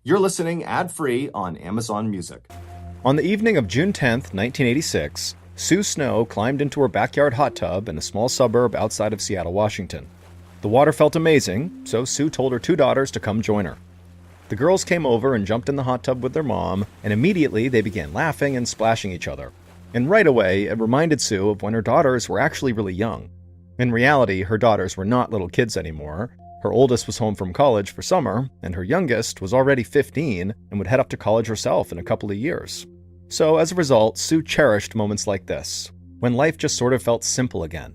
You're listening ad-free on Amazon Music. On the evening of June 10th, 1986, Sue Snow climbed into her backyard hot tub in a small suburb outside of Seattle, Washington. The water felt amazing, so Sue told her 2 daughters to come join her. The girls came over and jumped in the hot tub with their mom, and immediately they began laughing and splashing each other. And right away, it reminded Sue of when her daughters were actually really young. In reality, her daughters were not little kids anymore. Her oldest was home from college for summer, and her youngest was already 15 and would head up to college herself in a couple of years. So as a result, Sue cherished moments like this, when life just sort of felt simple again.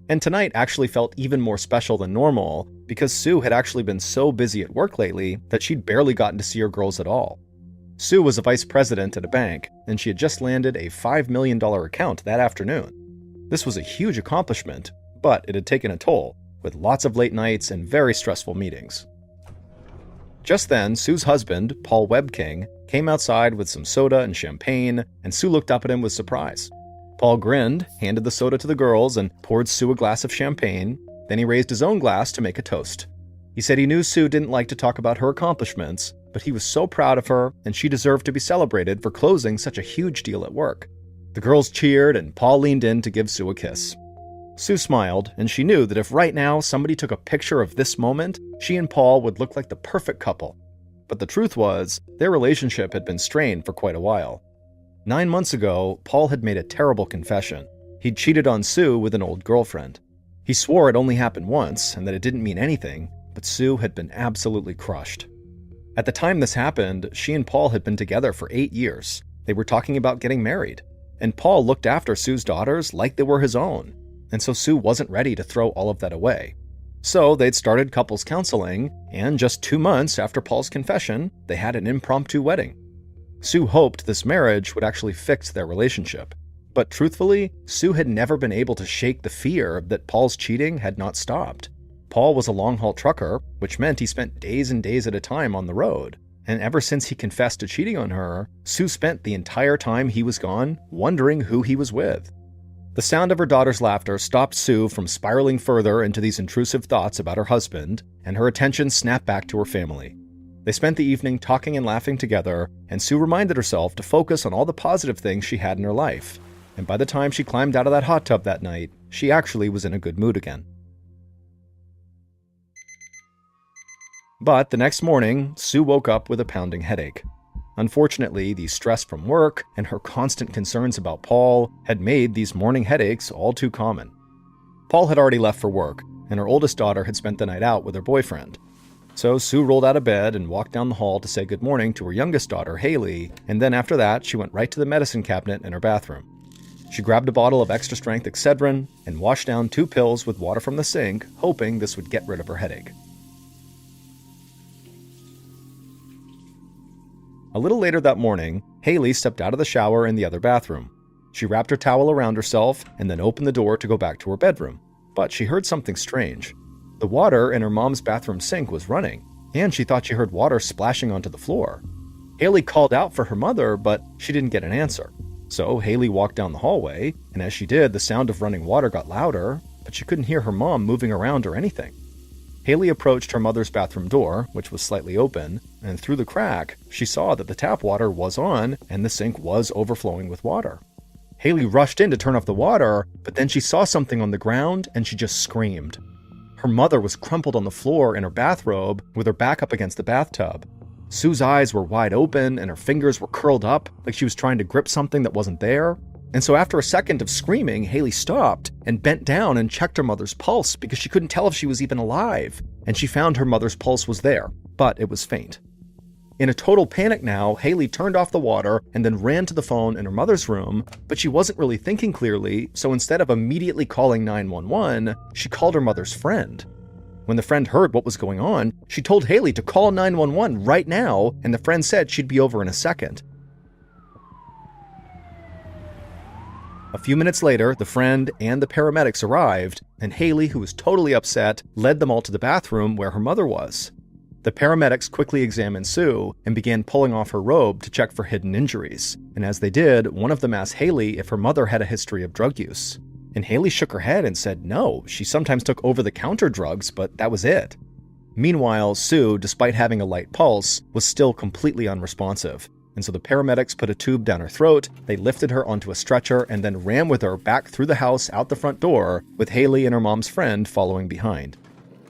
And tonight actually felt even more special than normal, because Sue had actually been so busy at work lately that she'd barely gotten to see her girls at all. Sue was a vice president at a bank, and she had just landed a $5 million account that afternoon. This was a huge accomplishment, but it had taken a toll, with lots of late nights and very stressful meetings. Just then, Sue's husband, Paul Webking, came outside with some soda and champagne, and Sue looked up at him with surprise. Paul grinned, handed the soda to the girls, and poured Sue a glass of champagne. Then he raised his own glass to make a toast. He said he knew Sue didn't like to talk about her accomplishments, but he was so proud of her, and she deserved to be celebrated for closing such a huge deal at work. The girls cheered, and Paul leaned in to give Sue a kiss. Sue smiled, and she knew that if right now somebody took a picture of this moment, she and Paul would look like the perfect couple. But the truth was, their relationship had been strained for quite a while. 9 months ago, Paul had made a terrible confession. He'd cheated on Sue with an old girlfriend. He swore it only happened once and that it didn't mean anything, but Sue had been absolutely crushed. At the time this happened, she and Paul had been together for 8 years. They were talking about getting married, and Paul looked after Sue's daughters like they were his own. And so Sue wasn't ready to throw all of that away. So they'd started couples counseling, and just 2 months after Paul's confession, they had an impromptu wedding. Sue hoped this marriage would actually fix their relationship. But truthfully, Sue had never been able to shake the fear that Paul's cheating had not stopped. Paul was a long-haul trucker, which meant he spent days and days at a time on the road. And ever since he confessed to cheating on her, Sue spent the entire time he was gone wondering who he was with. The sound of her daughter's laughter stopped Sue from spiraling further into these intrusive thoughts about her husband, and her attention snapped back to her family. They spent the evening talking and laughing together, and Sue reminded herself to focus on all the positive things she had in her life. And by the time she climbed out of that hot tub that night, she actually was in a good mood again. But the next morning, Sue woke up with a pounding headache. Unfortunately, the stress from work and her constant concerns about Paul had made these morning headaches all too common. Paul had already left for work, and her oldest daughter had spent the night out with her boyfriend. So Sue rolled out of bed and walked down the hall to say good morning to her youngest daughter, Haley, and then after that, she went right to the medicine cabinet in her bathroom. She grabbed a bottle of extra-strength Excedrin and washed down 2 pills with water from the sink, hoping this would get rid of her headache. A little later that morning, Haley stepped out of the shower in the other bathroom. She wrapped her towel around herself and then opened the door to go back to her bedroom. But she heard something strange. The water in her mom's bathroom sink was running, and she thought she heard water splashing onto the floor. Haley called out for her mother, but she didn't get an answer. So Haley walked down the hallway, and as she did, the sound of running water got louder, but she couldn't hear her mom moving around or anything. Haley approached her mother's bathroom door, which was slightly open, and through the crack, she saw that the tap water was on and the sink was overflowing with water. Haley rushed in to turn off the water, but then she saw something on the ground and she just screamed. Her mother was crumpled on the floor in her bathrobe with her back up against the bathtub. Sue's eyes were wide open and her fingers were curled up like she was trying to grip something that wasn't there. And so after a second of screaming, Haley stopped and bent down and checked her mother's pulse because she couldn't tell if she was even alive. And she found her mother's pulse was there, but it was faint. In a total panic now, Haley turned off the water and then ran to the phone in her mother's room, but she wasn't really thinking clearly, so instead of immediately calling 911, she called her mother's friend. When the friend heard what was going on, she told Haley to call 911 right now, and the friend said she'd be over in a second. A few minutes later, the friend and the paramedics arrived, and Haley, who was totally upset, led them all to the bathroom where her mother was. The paramedics quickly examined Sue and began pulling off her robe to check for hidden injuries, and as they did, one of them asked Haley if her mother had a history of drug use. And Haley shook her head and said no, she sometimes took over-the-counter drugs, but that was it. Meanwhile, Sue, despite having a light pulse, was still completely unresponsive. And so the paramedics put a tube down her throat, they lifted her onto a stretcher, and then ran with her back through the house out the front door, with Haley and her mom's friend following behind.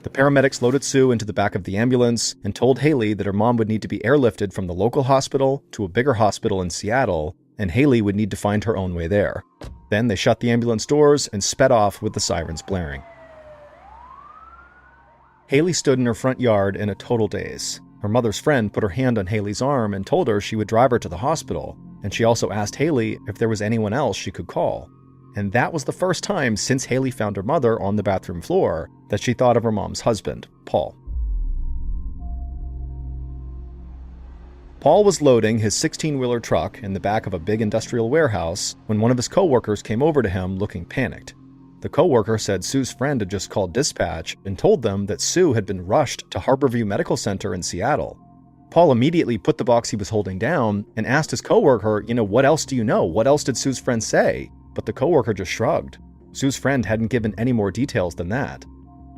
The paramedics loaded Sue into the back of the ambulance and told Haley that her mom would need to be airlifted from the local hospital to a bigger hospital in Seattle, and Haley would need to find her own way there. Then they shut the ambulance doors and sped off with the sirens blaring. Haley stood in her front yard in a total daze. Her mother's friend put her hand on Haley's arm and told her she would drive her to the hospital, and she also asked Haley if there was anyone else she could call. And that was the first time since Haley found her mother on the bathroom floor that she thought of her mom's husband, Paul. Paul was loading his 16-wheeler truck in the back of a big industrial warehouse when one of his coworkers came over to him looking panicked. The coworker said Sue's friend had just called dispatch and told them that Sue had been rushed to Harborview Medical Center in Seattle. Paul immediately put the box he was holding down and asked his coworker, what else do you know? What else did Sue's friend say? But the coworker just shrugged. Sue's friend hadn't given any more details than that.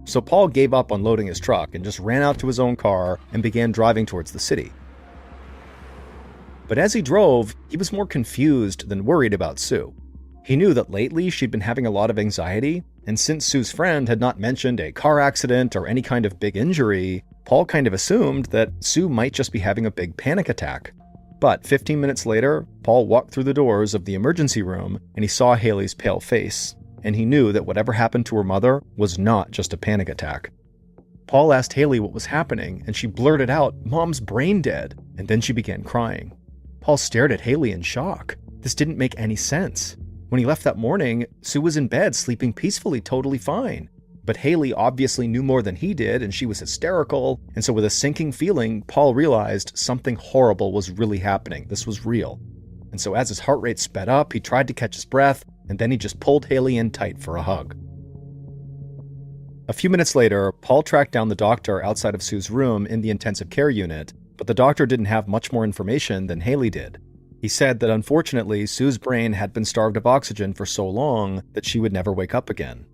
So Paul gave up on loading his truck and just ran out to his own car and began driving towards the city. But as he drove, he was more confused than worried about Sue. He knew that lately she'd been having a lot of anxiety, and since Sue's friend had not mentioned a car accident or any kind of big injury, Paul kind of assumed that Sue might just be having a big panic attack. But 15 minutes later, Paul walked through the doors of the emergency room and he saw Haley's pale face, and he knew that whatever happened to her mother was not just a panic attack. Paul asked Haley what was happening, and she blurted out, "Mom's brain dead," and then she began crying. Paul stared at Haley in shock. This didn't make any sense. When he left that morning, Sue was in bed sleeping peacefully, totally fine. But Haley obviously knew more than he did, and she was hysterical, and so with a sinking feeling, Paul realized something horrible was really happening. This was real. And so as his heart rate sped up, he tried to catch his breath, and then he just pulled Haley in tight for a hug. A few minutes later, Paul tracked down the doctor outside of Sue's room in the intensive care unit, but the doctor didn't have much more information than Haley did. He said that unfortunately, Sue's brain had been starved of oxygen for so long that she would never wake up again.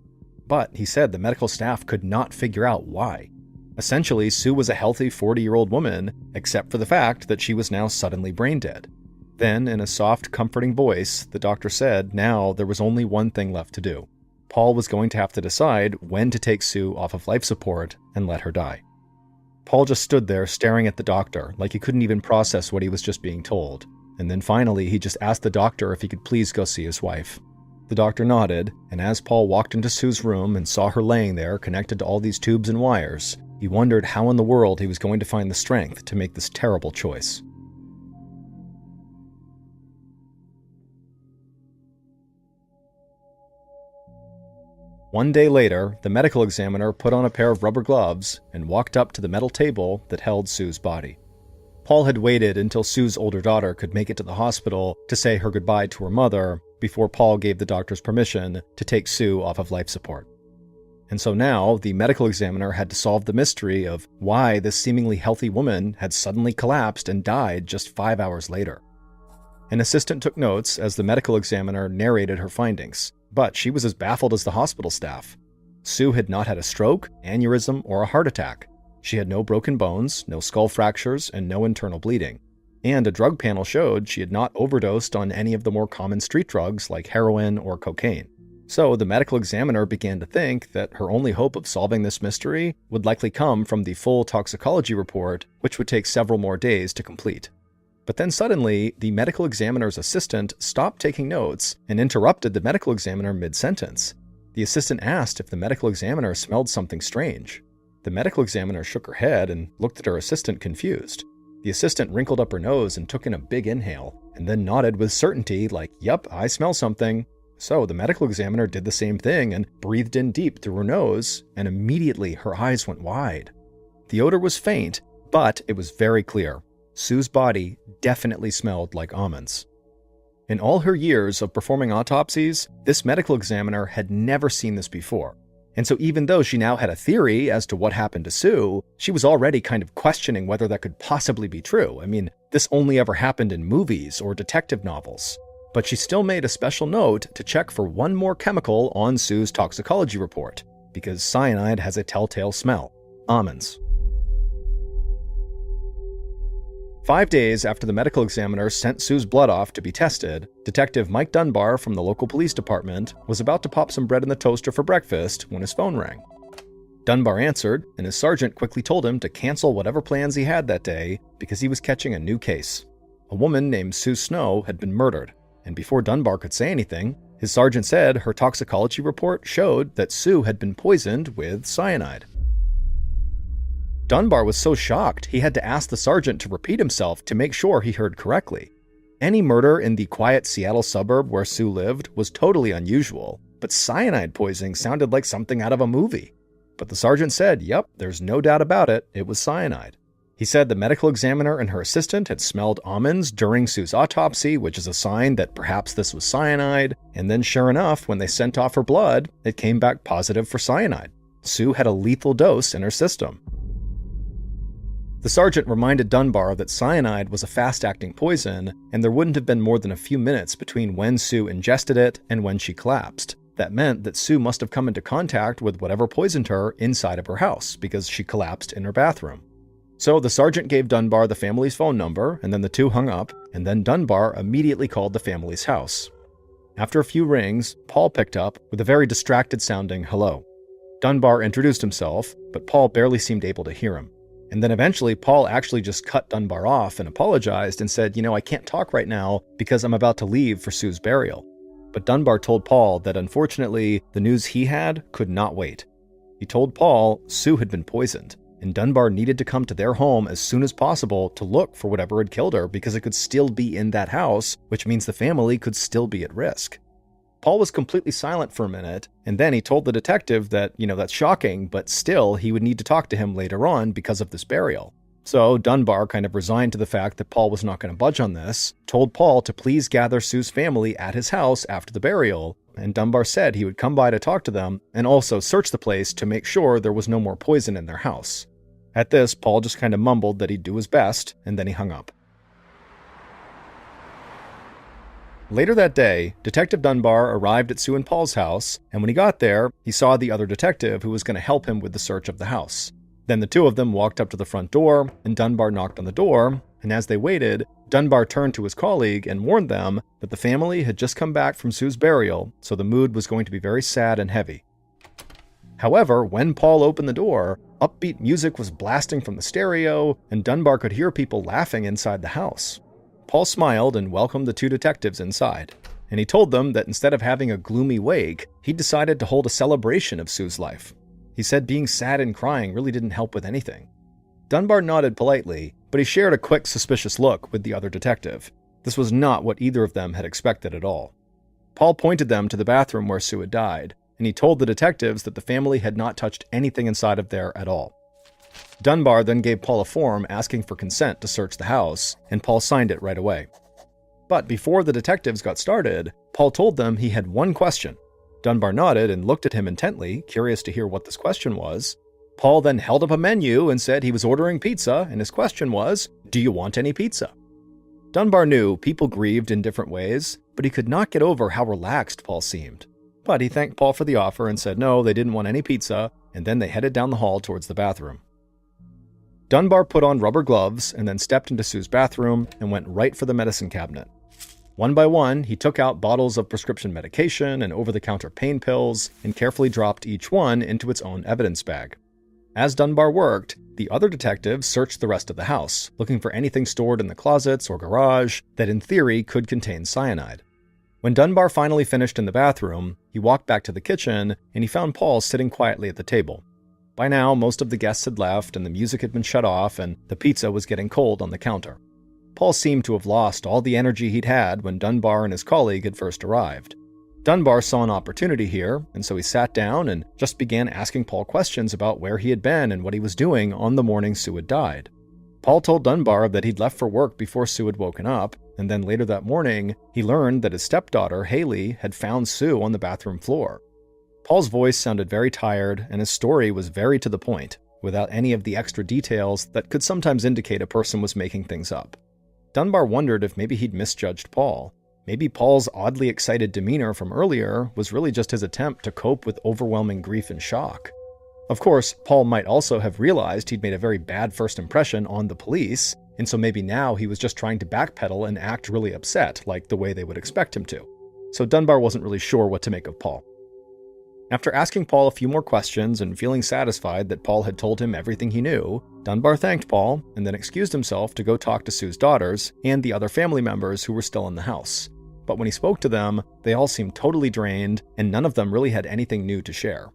But he said the medical staff could not figure out why. Essentially, Sue was a healthy 40-year-old woman, except for the fact that she was now suddenly brain dead. Then, in a soft, comforting voice, the doctor said now there was only one thing left to do. Paul was going to have to decide when to take Sue off of life support and let her die. Paul just stood there staring at the doctor, like he couldn't even process what he was just being told. And then finally, he just asked the doctor if he could please go see his wife. The doctor nodded, and as Paul walked into Sue's room and saw her laying there connected to all these tubes and wires, he wondered how in the world he was going to find the strength to make this terrible choice. One day later, the medical examiner put on a pair of rubber gloves and walked up to the metal table that held Sue's body. Paul had waited until Sue's older daughter could make it to the hospital to say her goodbye to her mother before Paul gave the doctors permission to take Sue off of life support. And so now, the medical examiner had to solve the mystery of why this seemingly healthy woman had suddenly collapsed and died just 5 hours later. An assistant took notes as the medical examiner narrated her findings, but she was as baffled as the hospital staff. Sue had not had a stroke, aneurysm, or a heart attack. She had no broken bones, no skull fractures, and no internal bleeding. And a drug panel showed she had not overdosed on any of the more common street drugs like heroin or cocaine. So the medical examiner began to think that her only hope of solving this mystery would likely come from the full toxicology report, which would take several more days to complete. But then suddenly, the medical examiner's assistant stopped taking notes and interrupted the medical examiner mid-sentence. The assistant asked if the medical examiner smelled something strange. The medical examiner shook her head and looked at her assistant confused. The assistant wrinkled up her nose and took in a big inhale, and then nodded with certainty like, "Yep, I smell something." So the medical examiner did the same thing and breathed in deep through her nose, and immediately her eyes went wide. The odor was faint, but it was very clear. Sue's body definitely smelled like almonds. In all her years of performing autopsies, this medical examiner had never seen this before. And so even though she now had a theory as to what happened to Sue, she was already kind of questioning whether that could possibly be true. I mean, this only ever happened in movies or detective novels. But she still made a special note to check for one more chemical on Sue's toxicology report, because cyanide has a telltale smell: almonds. 5 days after the medical examiner sent Sue's blood off to be tested, Detective Mike Dunbar from the local police department was about to pop some bread in the toaster for breakfast when his phone rang. Dunbar answered, and his sergeant quickly told him to cancel whatever plans he had that day because he was catching a new case. A woman named Sue Snow had been murdered, and before Dunbar could say anything, his sergeant said her toxicology report showed that Sue had been poisoned with cyanide. Dunbar was so shocked he had to ask the sergeant to repeat himself to make sure he heard correctly. Any murder in the quiet Seattle suburb where Sue lived was totally unusual, but cyanide poisoning sounded like something out of a movie. But the sergeant said, yep, there's no doubt about it, it was cyanide. He said the medical examiner and her assistant had smelled almonds during Sue's autopsy, which is a sign that perhaps this was cyanide, and then sure enough, when they sent off her blood, it came back positive for cyanide. Sue had a lethal dose in her system. The sergeant reminded Dunbar that cyanide was a fast-acting poison, and there wouldn't have been more than a few minutes between when Sue ingested it and when she collapsed. That meant that Sue must have come into contact with whatever poisoned her inside of her house, because she collapsed in her bathroom. So the sergeant gave Dunbar the family's phone number, and then the two hung up, and then Dunbar immediately called the family's house. After a few rings, Paul picked up with a very distracted-sounding hello. Dunbar introduced himself, but Paul barely seemed able to hear him. And then eventually, Paul actually just cut Dunbar off and apologized and said, I can't talk right now because I'm about to leave for Sue's burial. But Dunbar told Paul that unfortunately, the news he had could not wait. He told Paul Sue had been poisoned, and Dunbar needed to come to their home as soon as possible to look for whatever had killed her because it could still be in that house, which means the family could still be at risk. Paul was completely silent for a minute, and then he told the detective that, that's shocking, but still he would need to talk to him later on because of this burial. So Dunbar kind of resigned to the fact that Paul was not going to budge on this, told Paul to please gather Sue's family at his house after the burial, and Dunbar said he would come by to talk to them and also search the place to make sure there was no more poison in their house. At this, Paul just kind of mumbled that he'd do his best, and then he hung up. Later that day, Detective Dunbar arrived at Sue and Paul's house, and when he got there, he saw the other detective who was going to help him with the search of the house. Then the two of them walked up to the front door, and Dunbar knocked on the door, and as they waited, Dunbar turned to his colleague and warned them that the family had just come back from Sue's burial, so the mood was going to be very sad and heavy. However, when Paul opened the door, upbeat music was blasting from the stereo, and Dunbar could hear people laughing inside the house. Paul smiled and welcomed the two detectives inside, and he told them that instead of having a gloomy wake, he decided to hold a celebration of Sue's life. He said being sad and crying really didn't help with anything. Dunbar nodded politely, but he shared a quick, suspicious look with the other detective. This was not what either of them had expected at all. Paul pointed them to the bathroom where Sue had died, and he told the detectives that the family had not touched anything inside of there at all. Dunbar then gave Paul a form asking for consent to search the house, and Paul signed it right away. But before the detectives got started, Paul told them he had one question. Dunbar nodded and looked at him intently, curious to hear what this question was. Paul then held up a menu and said he was ordering pizza, and his question was, "Do you want any pizza?" Dunbar knew people grieved in different ways, but he could not get over how relaxed Paul seemed. But he thanked Paul for the offer and said no, they didn't want any pizza, and then they headed down the hall towards the bathroom. Dunbar put on rubber gloves and then stepped into Sue's bathroom and went right for the medicine cabinet. One by one, he took out bottles of prescription medication and over-the-counter pain pills and carefully dropped each one into its own evidence bag. As Dunbar worked, the other detectives searched the rest of the house, looking for anything stored in the closets or garage that in theory could contain cyanide. When Dunbar finally finished in the bathroom, he walked back to the kitchen and he found Paul sitting quietly at the table. By now, most of the guests had left and the music had been shut off and the pizza was getting cold on the counter. Paul seemed to have lost all the energy he'd had when Dunbar and his colleague had first arrived. Dunbar saw an opportunity here, and so he sat down and just began asking Paul questions about where he had been and what he was doing on the morning Sue had died. Paul told Dunbar that he'd left for work before Sue had woken up, and then later that morning, he learned that his stepdaughter, Haley, had found Sue on the bathroom floor. Paul's voice sounded very tired, and his story was very to the point, without any of the extra details that could sometimes indicate a person was making things up. Dunbar wondered if maybe he'd misjudged Paul. Maybe Paul's oddly excited demeanor from earlier was really just his attempt to cope with overwhelming grief and shock. Of course, Paul might also have realized he'd made a very bad first impression on the police, and so maybe now he was just trying to backpedal and act really upset, like the way they would expect him to. So Dunbar wasn't really sure what to make of Paul. After asking Paul a few more questions and feeling satisfied that Paul had told him everything he knew, Dunbar thanked Paul and then excused himself to go talk to Sue's daughters and the other family members who were still in the house. But when he spoke to them, they all seemed totally drained, and none of them really had anything new to share.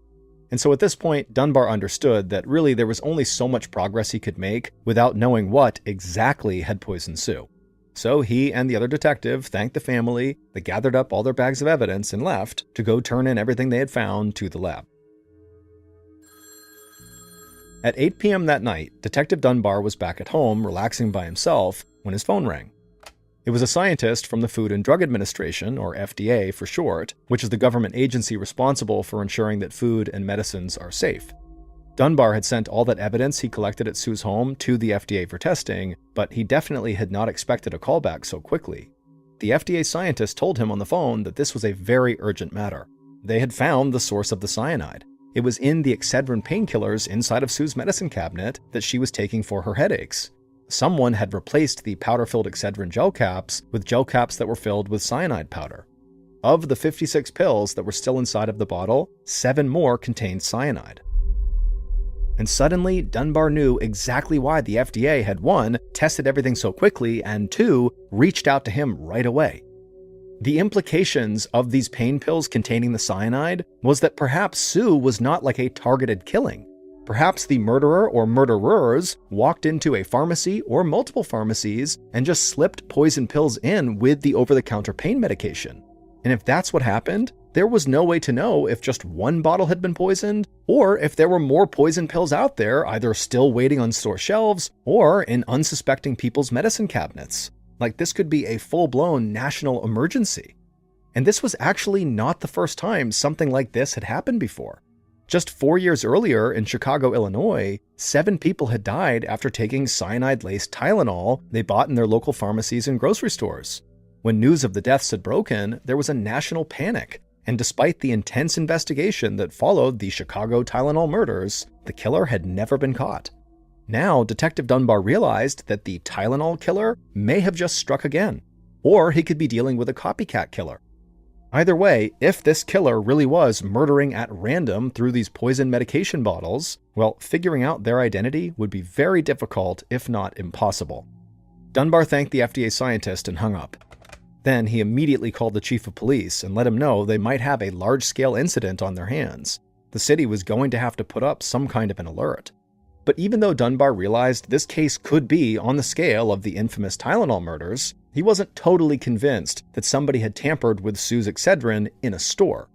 And so at this point, Dunbar understood that really there was only so much progress he could make without knowing what exactly had poisoned Sue. So he and the other detective thanked the family, they gathered up all their bags of evidence and left to go turn in everything they had found to the lab. At 8 p.m. that night, Detective Dunbar was back at home relaxing by himself when his phone rang. It was a scientist from the Food and Drug Administration, or FDA for short, which is the government agency responsible for ensuring that food and medicines are safe. Dunbar had sent all that evidence he collected at Sue's home to the FDA for testing, but he definitely had not expected a callback so quickly. The FDA scientist told him on the phone that this was a very urgent matter. They had found the source of the cyanide. It was in the Excedrin painkillers inside of Sue's medicine cabinet that she was taking for her headaches. Someone had replaced the powder-filled Excedrin gel caps with gel caps that were filled with cyanide powder. Of the 56 pills that were still inside of the bottle, 7 more contained cyanide. And suddenly, Dunbar knew exactly why the FDA had 1, tested everything so quickly, and 2, reached out to him right away. The implications of these pain pills containing the cyanide was that perhaps Sue was not like a targeted killing. Perhaps the murderer or murderers walked into a pharmacy or multiple pharmacies and just slipped poison pills in with the over-the-counter pain medication. And if that's what happened, there was no way to know if just 1 bottle had been poisoned, or if there were more poison pills out there either still waiting on store shelves or in unsuspecting people's medicine cabinets. Like, this could be a full-blown national emergency. And this was actually not the first time something like this had happened before. Just 4 years earlier in Chicago, Illinois, 7 people had died after taking cyanide-laced Tylenol they bought in their local pharmacies and grocery stores. When news of the deaths had broken, there was a national panic, and despite the intense investigation that followed the Chicago Tylenol murders, the killer had never been caught. Now, Detective Dunbar realized that the Tylenol killer may have just struck again, or he could be dealing with a copycat killer. Either way, if this killer really was murdering at random through these poison medication bottles, well, figuring out their identity would be very difficult, if not impossible. Dunbar thanked the FDA scientist and hung up. Then he immediately called the chief of police and let him know they might have a large-scale incident on their hands. The city was going to have to put up some kind of an alert. But even though Dunbar realized this case could be on the scale of the infamous Tylenol murders, he wasn't totally convinced that somebody had tampered with Sue's Excedrin in a store.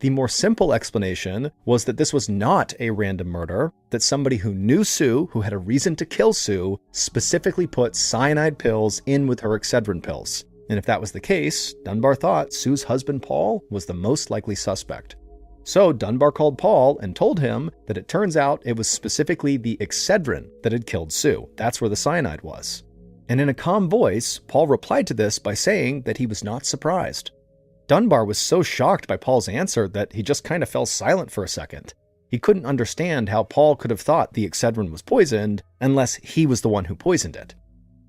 The more simple explanation was that this was not a random murder, that somebody who knew Sue, who had a reason to kill Sue, specifically put cyanide pills in with her Excedrin pills. And if that was the case, Dunbar thought Sue's husband Paul was the most likely suspect. So Dunbar called Paul and told him that it turns out it was specifically the Excedrin that had killed Sue. That's where the cyanide was. And in a calm voice, Paul replied to this by saying that he was not surprised. Dunbar was so shocked by Paul's answer that he just kind of fell silent for a second. He couldn't understand how Paul could have thought the Excedrin was poisoned unless he was the one who poisoned it.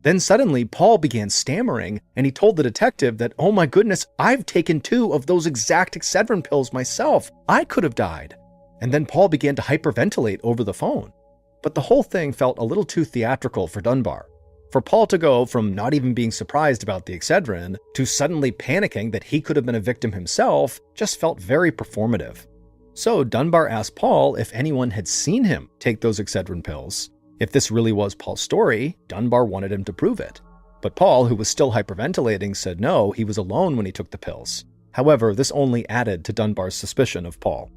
Then suddenly, Paul began stammering, and he told the detective that, oh my goodness, I've taken 2 of those exact Excedrin pills myself. I could have died. And then Paul began to hyperventilate over the phone. But the whole thing felt a little too theatrical for Dunbar. For Paul to go from not even being surprised about the Excedrin to suddenly panicking that he could have been a victim himself just felt very performative. So Dunbar asked Paul if anyone had seen him take those Excedrin pills. If this really was Paul's story, Dunbar wanted him to prove it. But Paul, who was still hyperventilating, said no, he was alone when he took the pills. However, this only added to Dunbar's suspicion of Paul.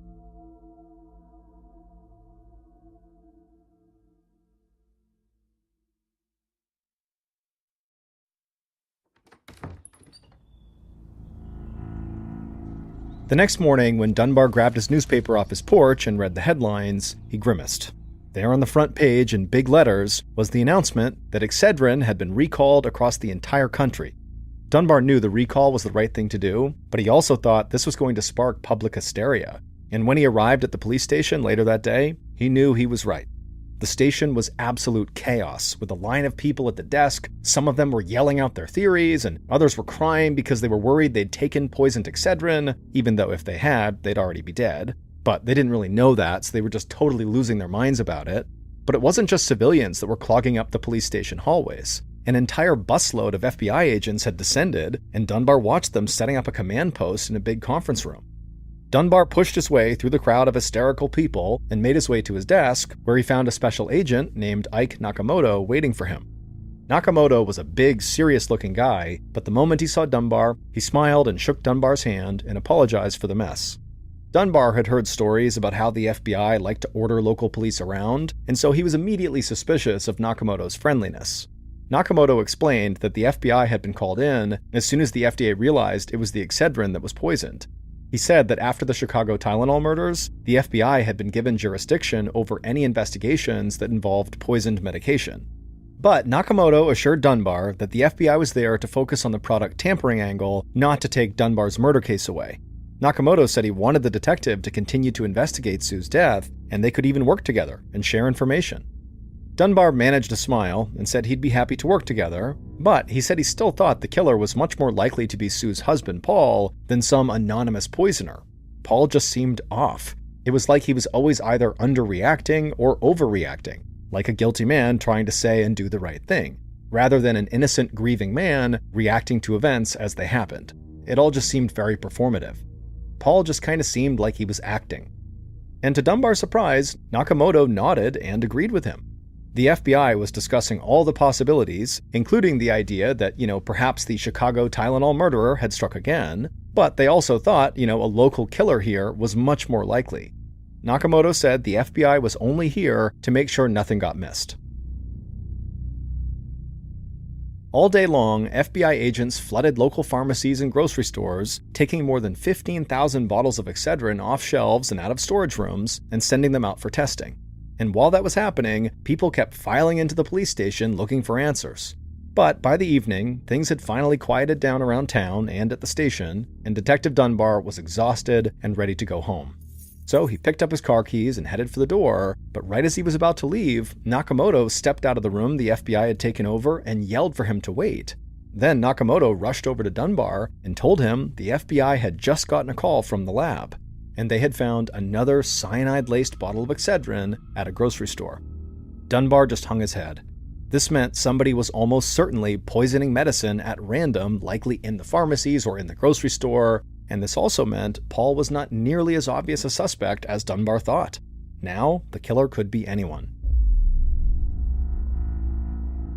The next morning, when Dunbar grabbed his newspaper off his porch and read the headlines, he grimaced. There on the front page in big letters was the announcement that Excedrin had been recalled across the entire country. Dunbar knew the recall was the right thing to do, but he also thought this was going to spark public hysteria. And when he arrived at the police station later that day, he knew he was right. The station was absolute chaos, with a line of people at the desk. Some of them were yelling out their theories, and others were crying because they were worried they'd taken poisoned Excedrin, even though if they had, they'd already be dead. But they didn't really know that, so they were just totally losing their minds about it. But it wasn't just civilians that were clogging up the police station hallways. An entire busload of FBI agents had descended, and Dunbar watched them setting up a command post in a big conference room. Dunbar pushed his way through the crowd of hysterical people and made his way to his desk, where he found a special agent named Ike Nakamoto waiting for him. Nakamoto was a big, serious-looking guy, but the moment he saw Dunbar, he smiled and shook Dunbar's hand and apologized for the mess. Dunbar had heard stories about how the FBI liked to order local police around, and so he was immediately suspicious of Nakamoto's friendliness. Nakamoto explained that the FBI had been called in as soon as the FDA realized it was the Excedrin that was poisoned. He said that after the Chicago Tylenol murders, the FBI had been given jurisdiction over any investigations that involved poisoned medication. But Nakamoto assured Dunbar that the FBI was there to focus on the product tampering angle, not to take Dunbar's murder case away. Nakamoto said he wanted the detective to continue to investigate Sue's death, and they could even work together and share information. Dunbar managed to smile and said he'd be happy to work together, but he said he still thought the killer was much more likely to be Sue's husband, Paul, than some anonymous poisoner. Paul just seemed off. It was like he was always either underreacting or overreacting, like a guilty man trying to say and do the right thing, rather than an innocent, grieving man reacting to events as they happened. It all just seemed very performative. Paul just kind of seemed like he was acting. And to Dunbar's surprise, Nakamoto nodded and agreed with him. The FBI was discussing all the possibilities, including the idea that, perhaps the Chicago Tylenol murderer had struck again, but they also thought, a local killer here was much more likely. Nakamoto said the FBI was only here to make sure nothing got missed. All day long, FBI agents flooded local pharmacies and grocery stores, taking more than 15,000 bottles of Excedrin off shelves and out of storage rooms and sending them out for testing. And while that was happening, people kept filing into the police station looking for answers. But by the evening, things had finally quieted down around town and at the station, and Detective Dunbar was exhausted and ready to go home. So he picked up his car keys and headed for the door, but right as he was about to leave, Nakamoto stepped out of the room the FBI had taken over and yelled for him to wait. Then Nakamoto rushed over to Dunbar and told him the FBI had just gotten a call from the lab, and they had found another cyanide-laced bottle of Excedrin at a grocery store. Dunbar just hung his head. This meant somebody was almost certainly poisoning medicine at random, likely in the pharmacies or in the grocery store, and this also meant Paul was not nearly as obvious a suspect as Dunbar thought. Now, the killer could be anyone.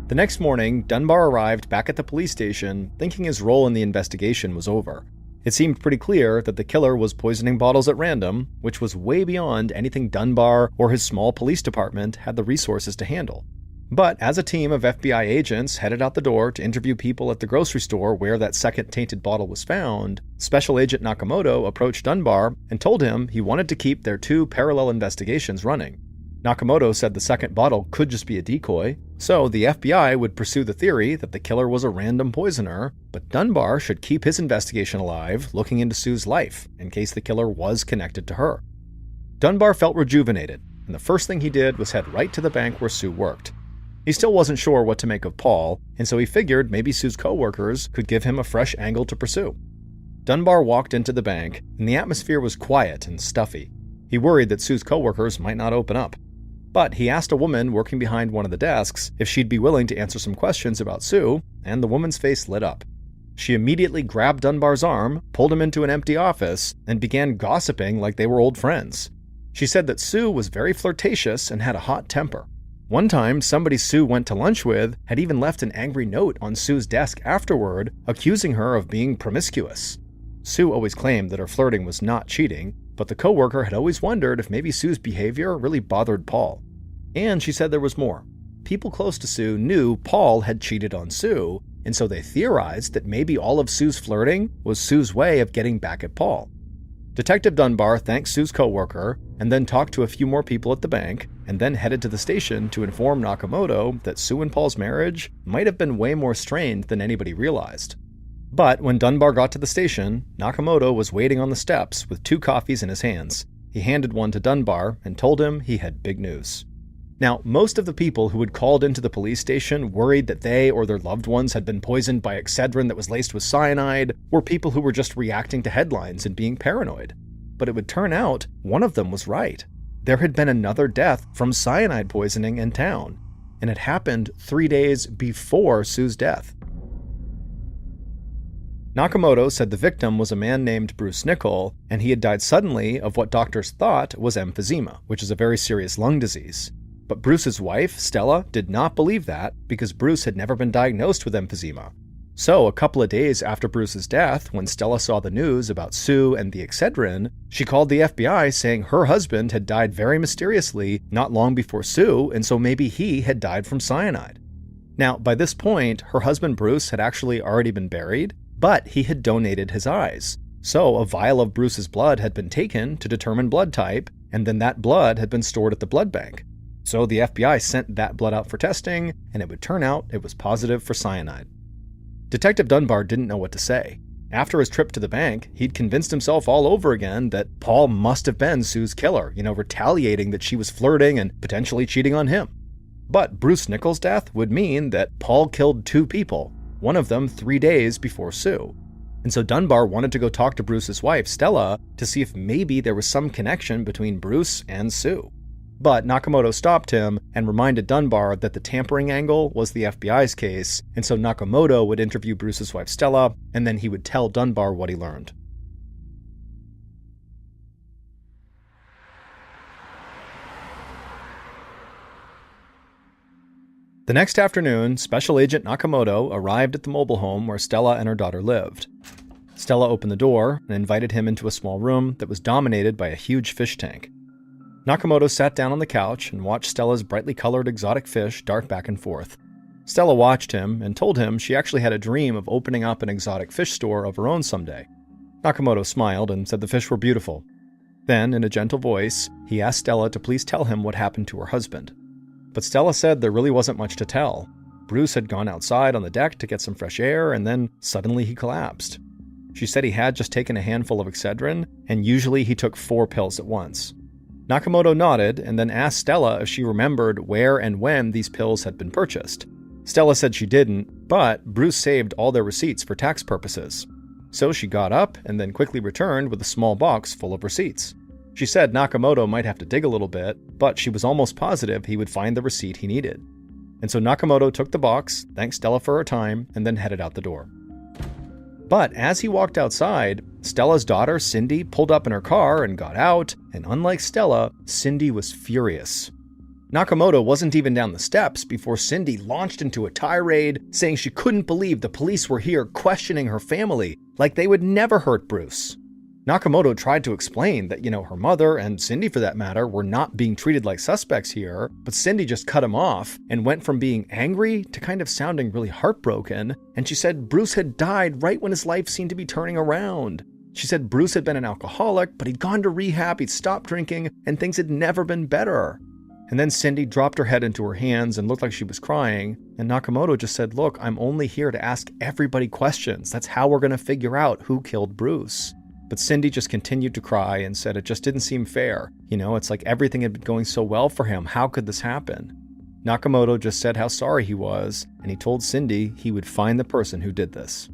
The next morning, Dunbar arrived back at the police station, thinking his role in the investigation was over. It seemed pretty clear that the killer was poisoning bottles at random, which was way beyond anything Dunbar or his small police department had the resources to handle. But as a team of FBI agents headed out the door to interview people at the grocery store where that second tainted bottle was found, Special Agent Nakamoto approached Dunbar and told him he wanted to keep their two parallel investigations running. Nakamoto said the second bottle could just be a decoy, so the FBI would pursue the theory that the killer was a random poisoner, but Dunbar should keep his investigation alive, looking into Sue's life, in case the killer was connected to her. Dunbar felt rejuvenated, and the first thing he did was head right to the bank where Sue worked. He still wasn't sure what to make of Paul, and so he figured maybe Sue's co-workers could give him a fresh angle to pursue. Dunbar walked into the bank, and the atmosphere was quiet and stuffy. He worried that Sue's co-workers might not open up. But he asked a woman working behind one of the desks if she'd be willing to answer some questions about Sue, and the woman's face lit up. She immediately grabbed Dunbar's arm, pulled him into an empty office, and began gossiping like they were old friends. She said that Sue was very flirtatious and had a hot temper. One time, somebody Sue went to lunch with had even left an angry note on Sue's desk afterward, accusing her of being promiscuous. Sue always claimed that her flirting was not cheating, but the coworker had always wondered if maybe Sue's behavior really bothered Paul. And she said there was more. People close to Sue knew Paul had cheated on Sue, and so they theorized that maybe all of Sue's flirting was Sue's way of getting back at Paul. Detective Dunbar thanked Sue's coworker, and then talked to a few more people at the bank, and then headed to the station to inform Nakamoto that Sue and Paul's marriage might have been way more strained than anybody realized. But when Dunbar got to the station, Nakamoto was waiting on the steps with 2 coffees in his hands. He handed one to Dunbar and told him he had big news. Now, most of the people who had called into the police station worried that they or their loved ones had been poisoned by Excedrin that was laced with cyanide were people who were just reacting to headlines and being paranoid. But it would turn out one of them was right. There had been another death from cyanide poisoning in town, and it happened 3 days before Sue's death. Nakamoto said the victim was a man named Bruce Nickel, and he had died suddenly of what doctors thought was emphysema, which is a very serious lung disease. But Bruce's wife, Stella, did not believe that because Bruce had never been diagnosed with emphysema. So, a couple of days after Bruce's death, when Stella saw the news about Sue and the Excedrin, she called the FBI saying her husband had died very mysteriously not long before Sue, and so maybe he had died from cyanide. Now, by this point, her husband Bruce had actually already been buried, but he had donated his eyes. So, a vial of Bruce's blood had been taken to determine blood type, and then that blood had been stored at the blood bank. So the FBI sent that blood out for testing, and it would turn out it was positive for cyanide. Detective Dunbar didn't know what to say. After his trip to the bank, he'd convinced himself all over again that Paul must have been Sue's killer, retaliating that she was flirting and potentially cheating on him. But Bruce Nickel's death would mean that Paul killed 2 people, one of them 3 days before Sue. And so Dunbar wanted to go talk to Bruce's wife, Stella, to see if maybe there was some connection between Bruce and Sue. But Nakamoto stopped him and reminded Dunbar that the tampering angle was the FBI's case, and so Nakamoto would interview Bruce's wife Stella, and then he would tell Dunbar what he learned. The next afternoon, Special Agent Nakamoto arrived at the mobile home where Stella and her daughter lived. Stella opened the door and invited him into a small room that was dominated by a huge fish tank. Nakamoto sat down on the couch and watched Stella's brightly colored exotic fish dart back and forth. Stella watched him and told him she actually had a dream of opening up an exotic fish store of her own someday. Nakamoto smiled and said the fish were beautiful. Then, in a gentle voice, he asked Stella to please tell him what happened to her husband. But Stella said there really wasn't much to tell. Bruce had gone outside on the deck to get some fresh air, and then suddenly he collapsed. She said he had just taken a handful of Excedrin, and usually he took 4 pills at once. Nakamoto nodded and then asked Stella if she remembered where and when these pills had been purchased. Stella said she didn't, but Bruce saved all their receipts for tax purposes. So she got up and then quickly returned with a small box full of receipts. She said Nakamoto might have to dig a little bit, but she was almost positive he would find the receipt he needed. And so Nakamoto took the box, thanked Stella for her time, and then headed out the door. But as he walked outside, Stella's daughter, Cindy, pulled up in her car and got out, and unlike Stella, Cindy was furious. Nakamoto wasn't even down the steps before Cindy launched into a tirade, saying she couldn't believe the police were here questioning her family, like they would never hurt Bruce. Nakamoto tried to explain that, her mother, and Cindy for that matter, were not being treated like suspects here, but Cindy just cut him off and went from being angry to kind of sounding really heartbroken, and she said Bruce had died right when his life seemed to be turning around. She said Bruce had been an alcoholic, but he'd gone to rehab, he'd stopped drinking, and things had never been better. And then Cindy dropped her head into her hands and looked like she was crying, and Nakamoto just said, "Look, I'm only here to ask everybody questions. That's how we're going to figure out who killed Bruce." But Cindy just continued to cry and said it just didn't seem fair. It's like everything had been going so well for him. How could this happen? Nakamoto just said how sorry he was, and he told Cindy he would find the person who did this.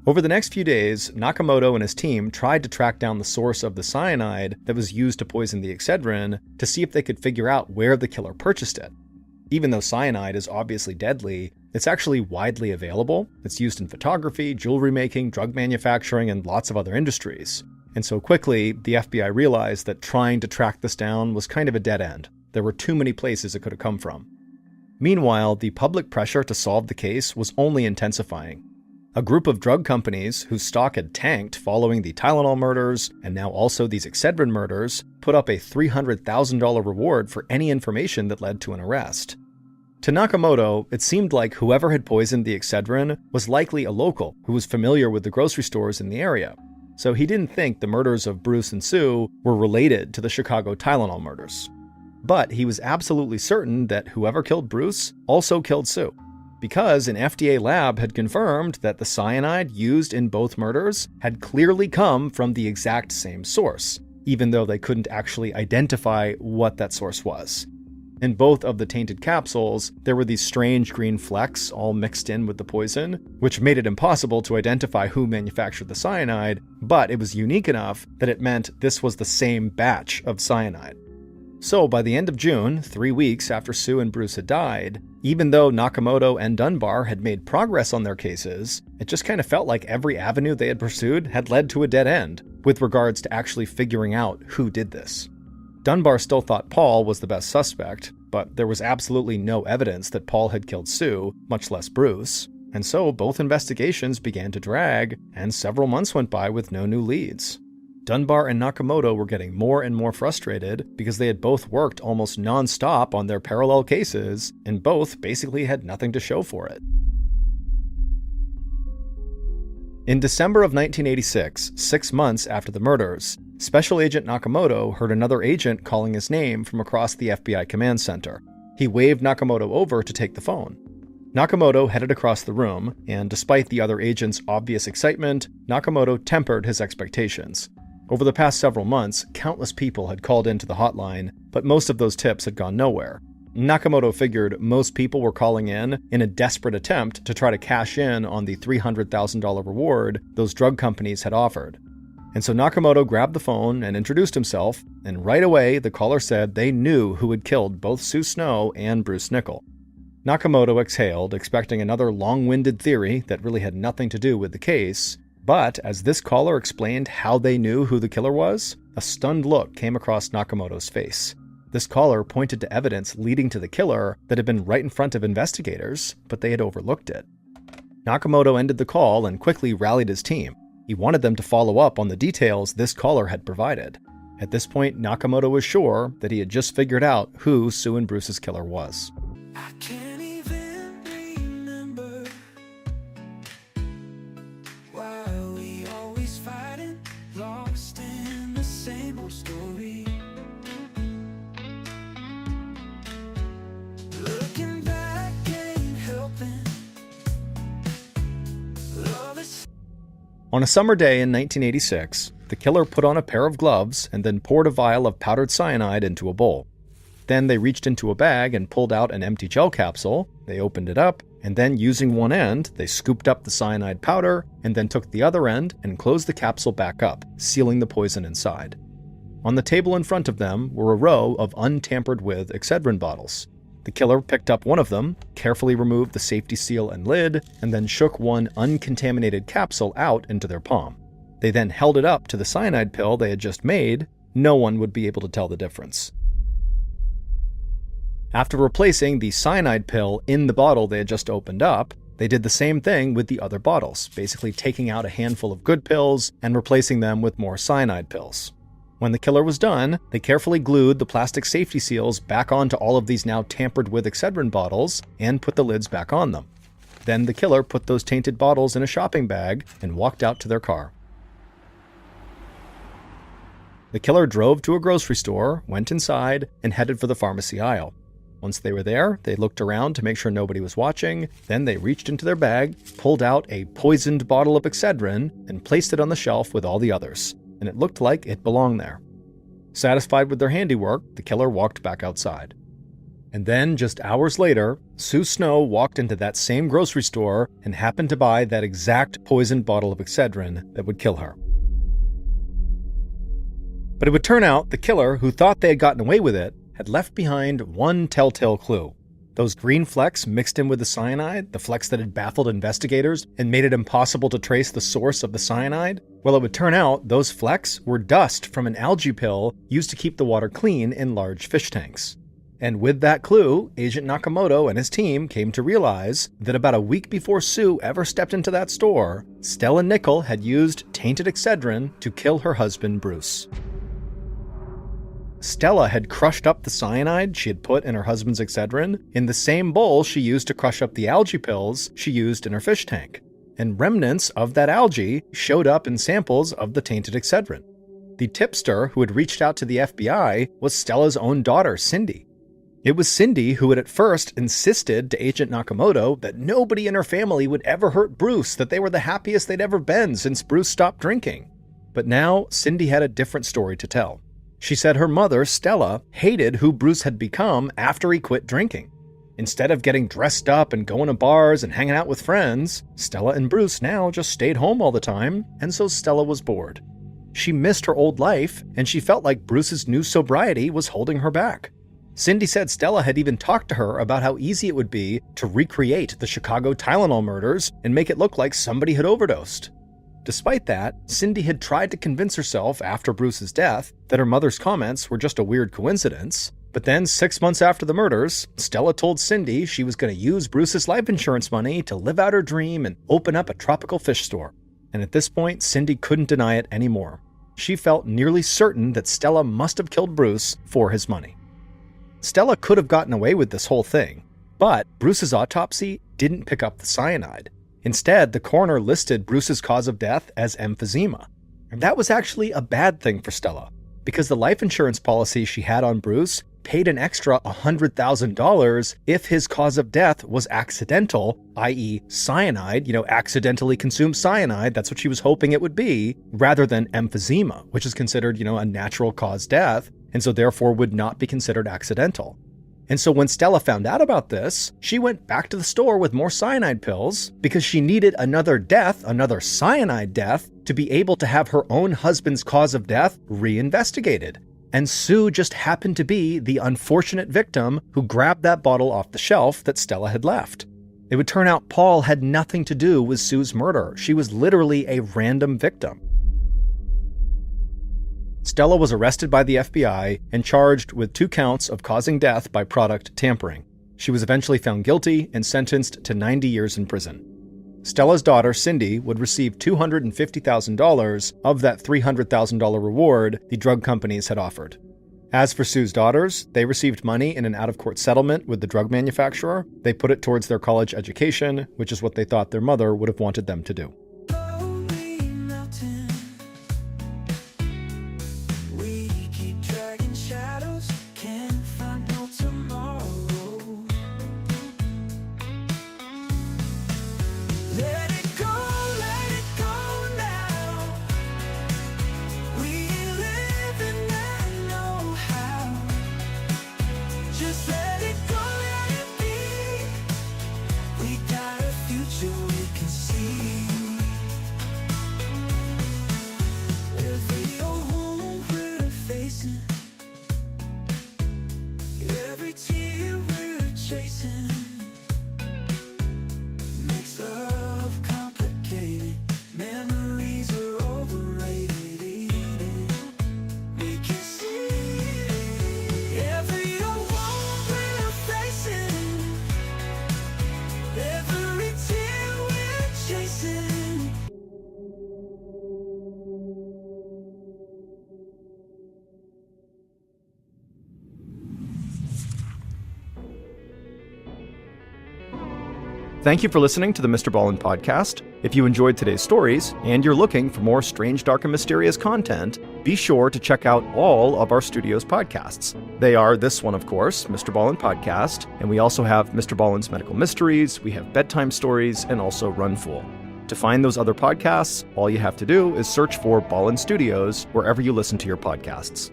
Over the next few days, Nakamoto and his team tried to track down the source of the cyanide that was used to poison the Excedrin to see if they could figure out where the killer purchased it. Even though cyanide is obviously deadly, it's actually widely available. It's used in photography, jewelry making, drug manufacturing, and lots of other industries. And so quickly, the FBI realized that trying to track this down was kind of a dead end. There were too many places it could have come from. Meanwhile, the public pressure to solve the case was only intensifying. A group of drug companies whose stock had tanked following the Tylenol murders, and now also these Excedrin murders, put up a $300,000 reward for any information that led to an arrest. To Nakamoto, it seemed like whoever had poisoned the Excedrin was likely a local who was familiar with the grocery stores in the area. So he didn't think the murders of Bruce and Sue were related to the Chicago Tylenol murders. But he was absolutely certain that whoever killed Bruce also killed Sue, because an FDA lab had confirmed that the cyanide used in both murders had clearly come from the exact same source. even though they couldn't actually identify what that source was. In both of the tainted capsules, there were these strange green flecks all mixed in with the poison, which made it impossible to identify who manufactured the cyanide, but it was unique enough that it meant this was the same batch of cyanide. So by the end of June, 3 weeks after Sue and Bruce had died, even though Nakamoto and Dunbar had made progress on their cases, it just kind of felt like every avenue they had pursued had led to a dead end, with regards to actually figuring out who did this. Dunbar still thought Paul was the best suspect, but there was absolutely no evidence that Paul had killed Sue, much less Bruce, and so both investigations began to drag, and several months went by with no new leads. Dunbar and Nakamoto were getting more and more frustrated because they had both worked almost non-stop on their parallel cases, and both basically had nothing to show for it. In December of 1986, 6 months after the murders, Special Agent Nakamoto heard another agent calling his name from across the FBI command center. He waved Nakamoto over to take the phone. Nakamoto headed across the room, and despite the other agent's obvious excitement, Nakamoto tempered his expectations. Over the past several months, countless people had called into the hotline, but most of those tips had gone nowhere. Nakamoto figured most people were calling in a desperate attempt to try to cash in on the $300,000 reward those drug companies had offered. And so Nakamoto grabbed the phone and introduced himself, and right away the caller said they knew who had killed both Sue Snow and Bruce Nichol. Nakamoto exhaled, expecting another long-winded theory that really had nothing to do with the case, but as this caller explained how they knew who the killer was, a stunned look came across Nakamoto's face. This caller pointed to evidence leading to the killer that had been right in front of investigators, but they had overlooked it. Nakamoto ended the call and quickly rallied his team. He wanted them to follow up on the details this caller had provided. At this point, Nakamoto was sure that he had just figured out who Sue and Bruce's killer was. I can't even remember why we always fighting, lost in the same old story. Looking back ain't helping. Love is On a summer day in 1986, the killer put on a pair of gloves and then poured a vial of powdered cyanide into a bowl. Then they reached into a bag and pulled out an empty gel capsule. They opened it up, and then using one end, they scooped up the cyanide powder and then took the other end and closed the capsule back up, sealing the poison inside. On the table in front of them were a row of untampered-with Excedrin bottles. The killer picked up one of them, carefully removed the safety seal and lid, and then shook one uncontaminated capsule out into their palm. They then held it up to the cyanide pill they had just made. No one would be able to tell the difference. After replacing the cyanide pill in the bottle they had just opened up, they did the same thing with the other bottles, basically taking out a handful of good pills and replacing them with more cyanide pills. When the killer was done, they carefully glued the plastic safety seals back onto all of these now tampered-with Excedrin bottles and put the lids back on them. Then the killer put those tainted bottles in a shopping bag and walked out to their car. The killer drove to a grocery store, went inside, and headed for the pharmacy aisle. Once they were there, they looked around to make sure nobody was watching. Then they reached into their bag, pulled out a poisoned bottle of Excedrin, and placed it on the shelf with all the others, and it looked like it belonged there. Satisfied with their handiwork, the killer walked back outside. And then, just hours later, Sue Snow walked into that same grocery store and happened to buy that exact poisoned bottle of Excedrin that would kill her. But it would turn out the killer, who thought they had gotten away with it, had left behind one telltale clue. Those green flecks mixed in with the cyanide, the flecks that had baffled investigators and made it impossible to trace the source of the cyanide, well, it would turn out those flecks were dust from an algae pill used to keep the water clean in large fish tanks. And with that clue, Agent Nakamoto and his team came to realize that about a week before Sue ever stepped into that store, Stella Nichol had used tainted Excedrin to kill her husband, Bruce. Stella had crushed up the cyanide she had put in her husband's Excedrin in the same bowl she used to crush up the algae pills she used in her fish tank, and remnants of that algae showed up in samples of the tainted Excedrin. The tipster who had reached out to the FBI was Stella's own daughter, Cindy. It was Cindy who had at first insisted to Agent Nakamoto that nobody in her family would ever hurt Bruce, that they were the happiest they'd ever been since Bruce stopped drinking. But now, Cindy had a different story to tell. She said her mother, Stella, hated who Bruce had become after he quit drinking. Instead of getting dressed up and going to bars and hanging out with friends, Stella and Bruce now just stayed home all the time, and so Stella was bored. She missed her old life, and she felt like Bruce's new sobriety was holding her back. Cindy said Stella had even talked to her about how easy it would be to recreate the Chicago Tylenol murders and make it look like somebody had overdosed. Despite that, Cindy had tried to convince herself after Bruce's death that her mother's comments were just a weird coincidence. But then 6 months after the murders, Stella told Cindy she was going to use Bruce's life insurance money to live out her dream and open up a tropical fish store. And at this point, Cindy couldn't deny it anymore. She felt nearly certain that Stella must have killed Bruce for his money. Stella could have gotten away with this whole thing, but Bruce's autopsy didn't pick up the cyanide. Instead, the coroner listed Bruce's cause of death as emphysema. And that was actually a bad thing for Stella, because the life insurance policy she had on Bruce paid an extra $100,000 if his cause of death was accidental, i.e. cyanide, accidentally consumed cyanide, that's what she was hoping it would be, rather than emphysema, which is considered, a natural cause death, and so therefore would not be considered accidental. And so when Stella found out about this, she went back to the store with more cyanide pills because she needed another cyanide death, to be able to have her own husband's cause of death reinvestigated. And Sue just happened to be the unfortunate victim who grabbed that bottle off the shelf that Stella had left. It would turn out Paul had nothing to do with Sue's murder. She was literally a random victim. Stella was arrested by the FBI and charged with 2 counts of causing death by product tampering. She was eventually found guilty and sentenced to 90 years in prison. Stella's daughter, Cindy, would receive $250,000 of that $300,000 reward the drug companies had offered. As for Sue's daughters, they received money in an out-of-court settlement with the drug manufacturer. They put it towards their college education, which is what they thought their mother would have wanted them to do. Thank you for listening to the MrBallen's podcast. If you enjoyed today's stories and you're looking for more strange, dark, and mysterious content, be sure to check out all of our studio's podcasts. They are this one, of course, MrBallen's Podcast, and we also have MrBallen's Medical Mysteries, we have Bedtime Stories, and also Run Fool. To find those other podcasts, all you have to do is search for Ballen Studios wherever you listen to your podcasts.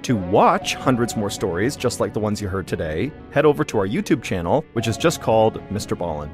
To watch hundreds more stories just like the ones you heard today, head over to our YouTube channel, which is just called Mr. Ballen.